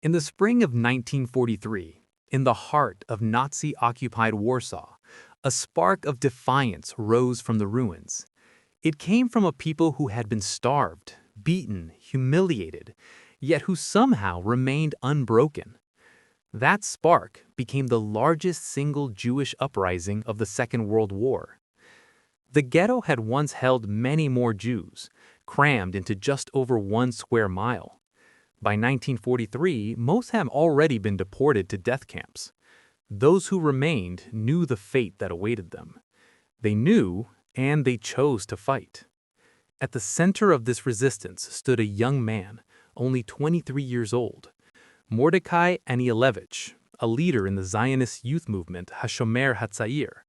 In the spring of 1943, in the heart of Nazi-occupied Warsaw, a spark of defiance rose from the ruins. It came from a people who had been starved, beaten, humiliated, yet who somehow remained unbroken. That spark became the largest single Jewish uprising of the Second World War. The ghetto had once held many more Jews, crammed into just over 1 square mile. By 1943, most had already been deported to death camps. Those who remained knew the fate that awaited them. They knew, and they chose to fight. At the center of this resistance stood a young man, only 23 years old, Mordechai Anielewicz, a leader in the Zionist youth movement Hashomer Hatzair,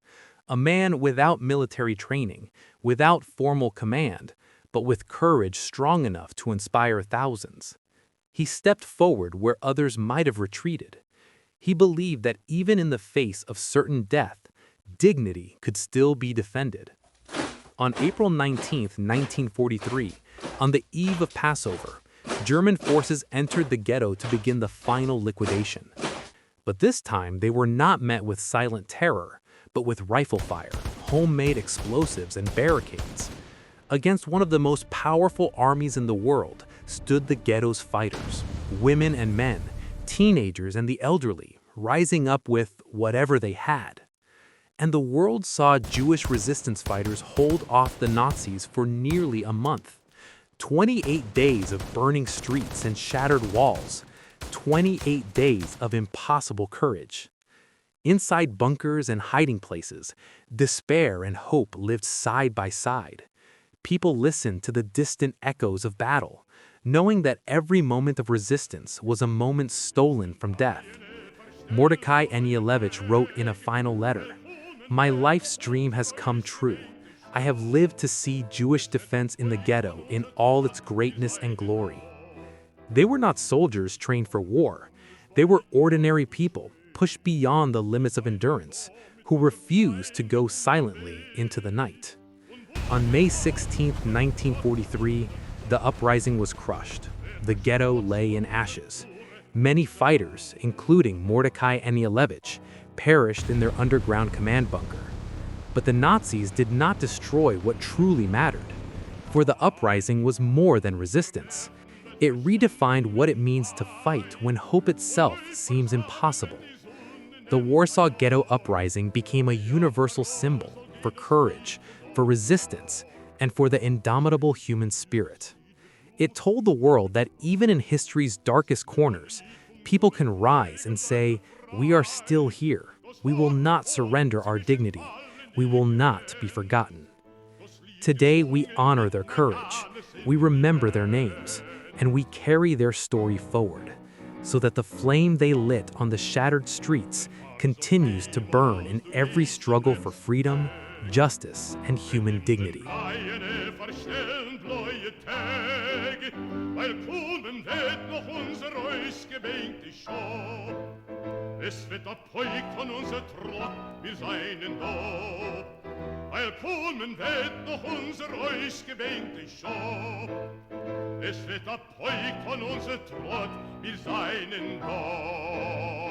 a man without military training, without formal command, but with courage strong enough to inspire thousands. He stepped forward where others might have retreated. He believed that even in the face of certain death, dignity could still be defended. On April 19, 1943, on the eve of Passover, German forces entered the ghetto to begin the final liquidation. But this time, they were not met with silent terror, but with rifle fire, homemade explosives, and barricades. Against one of the most powerful armies in the world stood the ghetto's fighters, women and men, teenagers and the elderly, rising up with whatever they had. And the world saw Jewish resistance fighters hold off the Nazis for nearly a month. 28 days of burning streets and shattered walls. 28 days of impossible courage. Inside bunkers and hiding places, despair and hope lived side by side. People listened to the distant echoes of battle, knowing that every moment of resistance was a moment stolen from death. Mordechai Anielewicz wrote in a final letter, "My life's dream has come true. I have lived to see Jewish defense in the ghetto in all its greatness and glory." They were not soldiers trained for war. They were ordinary people, pushed beyond the limits of endurance, who refused to go silently into the night. On May 16, 1943, the uprising was crushed. The ghetto lay in ashes. Many fighters, including Mordechai Anielewicz, perished in their underground command bunker. But the Nazis did not destroy what truly mattered, for the uprising was more than resistance. It redefined what it means to fight when hope itself seems impossible. The Warsaw Ghetto Uprising became a universal symbol for courage, for resistance, and for the indomitable human spirit. It told the world that even in history's darkest corners, people can rise and say, "We are still here. We will not surrender our dignity. We will not be forgotten." Today, we honor their courage, we remember their names, and we carry their story forward, so that the flame they lit on the shattered streets continues to burn in every struggle for freedom, justice, and human dignity. Es wird erbeugt von unser Trott, wir seinen Lob. Weil kommen wird noch unser euch gebenkte Schop. Es wird erbeugt von unser Trott, wir seinen Lob.